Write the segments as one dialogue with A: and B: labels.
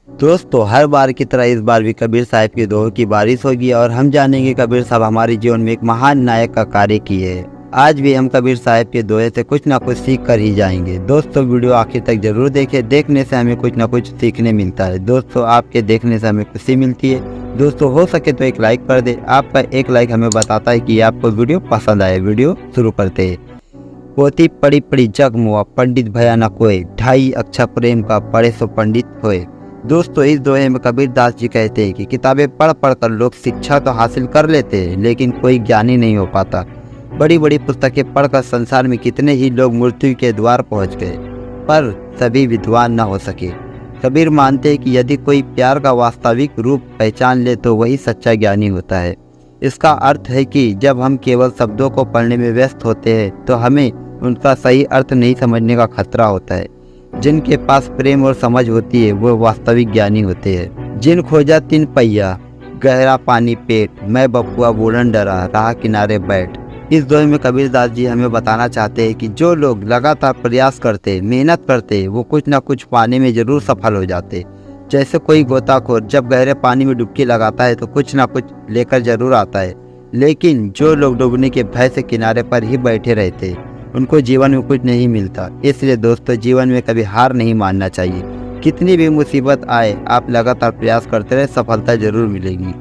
A: दोस्तों, हर बार की तरह इस बार भी कबीर साहब के दोहों की बारिश होगी और हम जानेंगे कबीर साहब हमारे जीवन में एक महान नायक का कार्य किए है। आज भी हम कबीर साहब के दोहे से कुछ ना कुछ सीख कर ही जाएंगे। दोस्तों, वीडियो आखिर तक जरूर देखें, देखने से हमें कुछ ना कुछ सीखने मिलता है। दोस्तों, आपके देखने से हमें खुशी मिलती है। दोस्तों, हो सके तो एक लाइक कर दे। आपका एक लाइक हमें बताता है कि आपको वीडियो पसंद आए। वीडियो शुरू करते हैं। पोती पड़ी पड़ी जग मुआ, पंडित भया न कोय, ढाई अक्षर प्रेम का पढ़े सो पंडित होए। दोस्तों, इस दोहे में कबीर दास जी कहते हैं कि किताबें पढ़ पढ़ कर लोग शिक्षा तो हासिल कर लेते हैं, लेकिन कोई ज्ञानी नहीं हो पाता। बड़ी बड़ी पुस्तकें पढ़कर संसार में कितने ही लोग मृत्यु के द्वार पहुंच गए, पर सभी विद्वान न हो सके। कबीर मानते हैं कि यदि कोई प्यार का वास्तविक रूप पहचान ले तो वही सच्चा ज्ञानी होता है। इसका अर्थ है कि जब हम केवल शब्दों को पढ़ने में व्यस्त होते हैं तो हमें उनका सही अर्थ नहीं समझने का खतरा होता है। जिनके पास प्रेम और समझ होती है वो वास्तविक ज्ञानी होते हैं। जिन खोजा तीन पहिया, गहरा पानी पेट, मैं बपुआ बूढ़न डरा, राह किनारे बैठ। इस दोहे में कबीर दास जी हमें बताना चाहते हैं कि जो लोग लगातार प्रयास करते, मेहनत करते, वो कुछ ना कुछ पाने में जरूर सफल हो जाते। जैसे कोई गोताखोर जब गहरे पानी में डुबकी लगाता है तो कुछ ना कुछ लेकर जरूर आता है, लेकिन जो लोग डूबने के भय से किनारे पर ही बैठे रहते उनको जीवन में कुछ नहीं मिलता। इसलिए दोस्तों, जीवन में कभी हार नहीं मानना चाहिए। कितनी भी मुसीबत आए, आप लगातार प्रयास करते रहे, सफलता जरूर मिलेगी।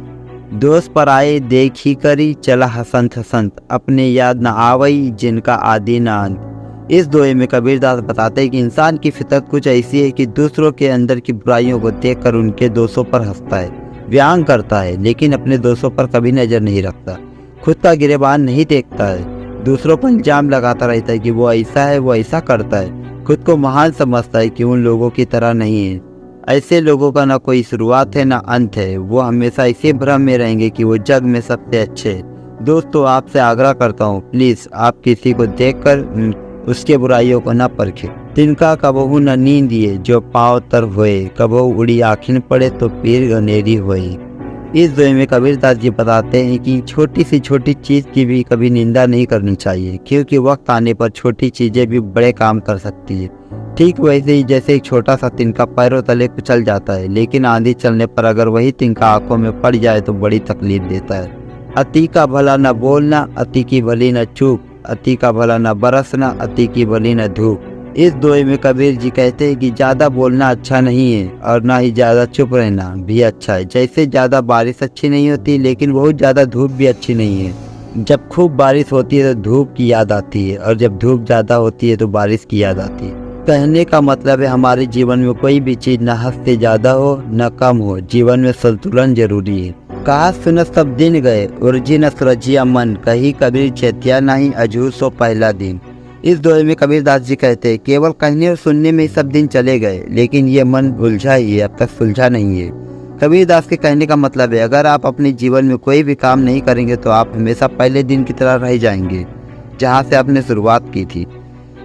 A: दोस्त पर आए देखी करी, चला हसंत हसंत, अपने याद न आवई, जिनका आदि न अंत। इस दोहे में कबीर दास बताते हैं कि इंसान की फितरत कुछ ऐसी है कि दूसरों के अंदर की बुराइयों को देखकर उनके दोषों पर हंसता है, व्यंग करता है, लेकिन अपने दोषों पर कभी नजर नहीं रखता। खुद का गिरेबान नहीं देखता है, दूसरों पर इल्जाम लगाता रहता है कि वो ऐसा है, वो ऐसा करता है। खुद को महान समझता है कि उन लोगों की तरह नहीं है। ऐसे लोगों का ना कोई शुरुआत है ना अंत है। वो हमेशा इसी भ्रम में रहेंगे कि वो जग में सबसे अच्छे हैं। दोस्तों, आपसे आग्रह करता हूँ, प्लीज़ आप किसी को देखकर उसके बुराइयों को न परखें। तिनका कबहू न नींदिए, जो पाँव तर होए, कबहू उड़ी आँखिन पड़े तो पीर गनेरी होए। इस दोहे में कबीर दास जी बताते हैं कि छोटी सी छोटी चीज़ की भी कभी निंदा नहीं करनी चाहिए, क्योंकि वक्त आने पर छोटी चीज़ें भी बड़े काम कर सकती है। ठीक वैसे ही जैसे एक छोटा सा तिनका पैरों तले कुचल जाता है, लेकिन आंधी चलने पर अगर वही तिनका आंखों में पड़ जाए तो बड़ी तकलीफ देता है। अति का भला न बोलना, अति की भली न चूक, अति का भला न बरसना, अति की भली न धूप। इस दोहे में कबीर जी कहते हैं कि ज़्यादा बोलना अच्छा नहीं है और ना ही ज़्यादा चुप रहना भी अच्छा है। जैसे ज़्यादा बारिश अच्छी नहीं होती, लेकिन बहुत ज़्यादा धूप भी अच्छी नहीं है। जब खूब बारिश होती है तो धूप की याद आती है, और जब धूप ज़्यादा होती है तो बारिश की याद आती है। कहने का मतलब है हमारे जीवन में कोई भी चीज़ न हद से ज़्यादा हो न कम हो। जीवन में संतुलन जरूरी है। कहा सुन सब दिन गए, उर्जी न सुरजिया मन, कही कबीर चेतिया नहीं, अजूर सो पहला दिन। इस दोहे में कबीर दास जी कहते हैं केवल कहने और सुनने में ही सब दिन चले गए, लेकिन ये मन उलझा ही है, अब तक सुलझा नहीं है। कबीर दास के कहने का मतलब है अगर आप अपने जीवन में कोई भी काम नहीं करेंगे तो आप हमेशा पहले दिन की तरह रह जाएंगे जहाँ से आपने शुरुआत की थी।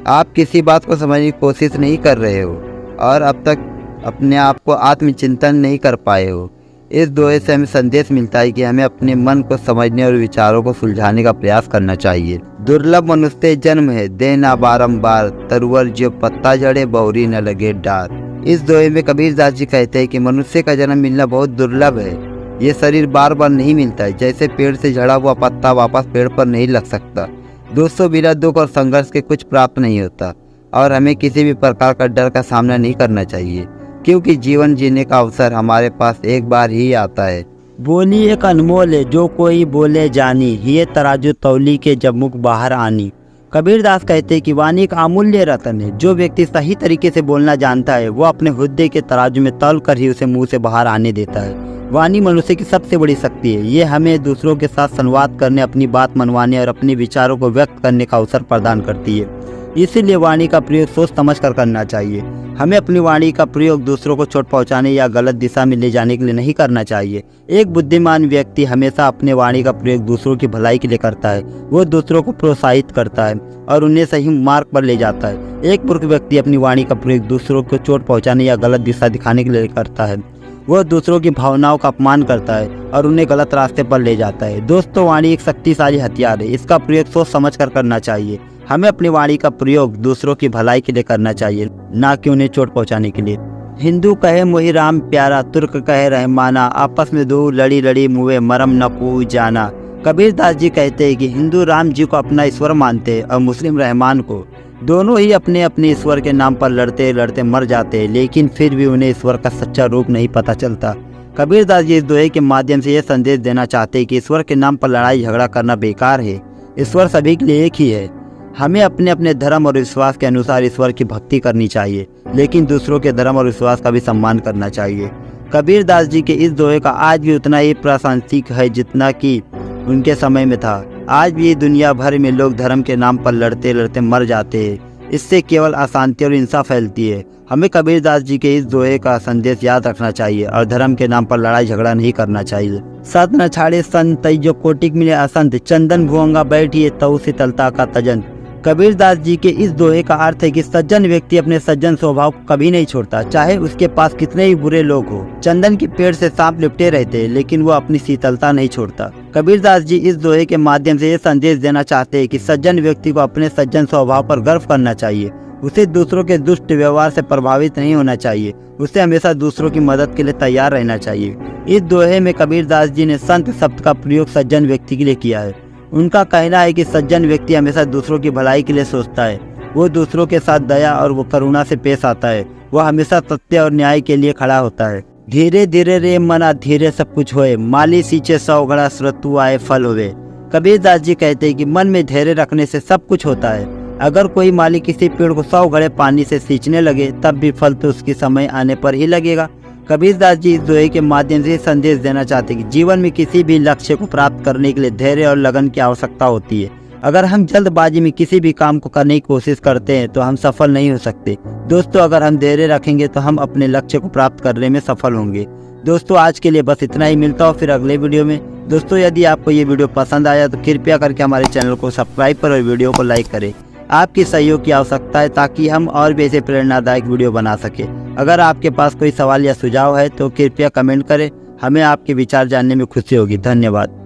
A: आप किसी बात को समझने की कोशिश नहीं कर रहे हो और अब तक अपने आप को आत्मचिंतन नहीं कर पाए हो। इस दोहे से हमें संदेश मिलता है कि हमें अपने मन को समझने और विचारों को सुलझाने का प्रयास करना चाहिए। दुर्लभ मनुष्य जन्म है, देना बारंबार, तरुवर जो पत्ता जड़े, बौरी न लगे डार। इस दोहे में कबीर दास जी कहते हैं कि मनुष्य का जन्म मिलना बहुत दुर्लभ है। ये शरीर बार बार नहीं मिलता है, जैसे पेड़ से झड़ा हुआ पत्ता वापस पेड़ पर नहीं लग सकता। दोस्तों, बिना दुख और संघर्ष के कुछ प्राप्त नहीं होता और हमें किसी भी प्रकार का डर का सामना नहीं करना चाहिए, क्योंकि जीवन जीने का अवसर हमारे पास एक बार ही आता है। बोली एक अनमोल है, जो कोई बोले जानी, ये तराजू तौली के जब मुख बाहर आनी। कबीर दास कहते हैं कि वाणी एक अमूल्य रत्न है। जो व्यक्ति सही तरीके से बोलना जानता है वो अपने हुद्दे के तराजू में तौल कर ही उसे मुंह से बाहर आने देता है। वाणी मनुष्य की सबसे बड़ी शक्ति है। ये हमें दूसरों के साथ संवाद करने, अपनी बात मनवाने और अपने विचारों को व्यक्त करने का अवसर प्रदान करती है। इसीलिए वाणी का प्रयोग सोच समझ कर करना चाहिए। हमें अपनी वाणी का प्रयोग दूसरों को चोट पहुंचाने या गलत दिशा में ले जाने के लिए नहीं करना चाहिए। एक बुद्धिमान व्यक्ति हमेशा अपने वाणी का प्रयोग दूसरों की भलाई के लिए करता है। वो दूसरों को प्रोत्साहित करता है और उन्हें सही मार्ग पर ले जाता है। एक मूर्ख व्यक्ति अपनी वाणी का प्रयोग दूसरों को चोट पहुँचाने या गलत दिशा दिखाने के लिए करता है। वह दूसरों की भावनाओं का अपमान करता है और उन्हें गलत रास्ते पर ले जाता है। दोस्तों, वाणी एक शक्तिशाली हथियार है। इसका प्रयोग सोच समझ कर करना चाहिए। हमें अपनी वाणी का प्रयोग दूसरों की भलाई के लिए करना चाहिए, ना कि उन्हें चोट पहुंचाने के लिए। हिंदू कहे मोहि राम प्यारा, तुर्क कहे रहमाना, आपस में दो लड़ी लड़ी मुँहे मरम न पू जाना। कबीर दास जी कहते हैं कि हिंदू राम जी को अपना ईश्वर मानते हैं और मुस्लिम रहमान को। दोनों ही अपने अपने ईश्वर के नाम पर लड़ते लड़ते मर जाते हैं, लेकिन फिर भी उन्हें ईश्वर का सच्चा रूप नहीं पता चलता। कबीर दास जी इस दोहे के माध्यम से यह संदेश देना चाहते हैं कि ईश्वर के नाम पर लड़ाई झगड़ा करना बेकार है। ईश्वर सभी के लिए एक ही है। हमें अपने अपने धर्म और विश्वास के अनुसार ईश्वर की भक्ति करनी चाहिए, लेकिन दूसरों के धर्म और विश्वास का भी सम्मान करना चाहिए। कबीर दास जी के इस दोहे का आज भी उतना ही प्रासंगिक है जितना कि उनके समय में था। आज भी दुनिया भर में लोग धर्म के नाम पर लड़ते लड़ते मर जाते हैं। इससे केवल अशांति और हिंसा फैलती है। हमें कबीर दास जी के इस दोहे का संदेश याद रखना चाहिए और धर्म के नाम पर लड़ाई झगड़ा नहीं करना चाहिए। सत न छाड़े संत जो कोटिक मिले असंत, चंदन भुअंगा बैठिए तऊ शीतलता का तजन। कबीर दास जी के इस दोहे का अर्थ है कि सज्जन व्यक्ति अपने सज्जन स्वभाव को कभी नहीं छोड़ता, चाहे उसके पास कितने ही बुरे लोग हो। चंदन के पेड़ से सांप लिपटे रहते हैं, लेकिन वो अपनी शीतलता नहीं छोड़ता। कबीर दास जी इस दोहे के माध्यम से ये संदेश देना चाहते हैं कि सज्जन व्यक्ति को अपने सज्जन स्वभाव पर गर्व करना चाहिए। उसे दूसरों के दुष्ट व्यवहार से प्रभावित नहीं होना चाहिए। उसे हमेशा दूसरों की मदद के लिए तैयार रहना चाहिए। इस दोहे में कबीर दास जी ने संत शब्द का प्रयोग सज्जन व्यक्ति के लिए किया है। उनका कहना है कि सज्जन व्यक्ति हमेशा दूसरों की भलाई के लिए सोचता है। वो दूसरों के साथ दया और वो करुणा से पेश आता है। वह हमेशा सत्य और न्याय के लिए खड़ा होता है। धीरे धीरे रे मना धीरे सब कुछ होए, माली सींचे 100 घड़ा श्रुतु आए फल होवे। कबीर दास जी कहते हैं कि मन में धैर्य रखने से सब कुछ होता है। अगर कोई माली किसी पेड़ को 100 घड़े पानी से सींचने लगे, तब भी फल तो उसके समय आने पर ही लगेगा। कबीर दास जी इस दोहे के माध्यम से संदेश देना चाहते हैं कि जीवन में किसी भी लक्ष्य को प्राप्त करने के लिए धैर्य और लगन की आवश्यकता होती है। अगर हम जल्दबाजी में किसी भी काम को करने की कोशिश करते हैं तो हम सफल नहीं हो सकते। दोस्तों, अगर हम धैर्य रखेंगे तो हम अपने लक्ष्य को प्राप्त करने में सफल होंगे। दोस्तों, आज के लिए बस इतना ही। मिलता हूँ फिर अगले वीडियो में। दोस्तों, यदि आपको ये वीडियो पसंद आया तो कृपया करके हमारे चैनल को सब्सक्राइब करें और वीडियो को लाइक करें। आपकी सहयोग की आवश्यकता है ताकि हम और भी ऐसे प्रेरणादायक वीडियो बना सके। अगर आपके पास कोई सवाल या सुझाव है तो कृपया कमेंट करें। हमें आपके विचार जानने में खुशी होगी। धन्यवाद।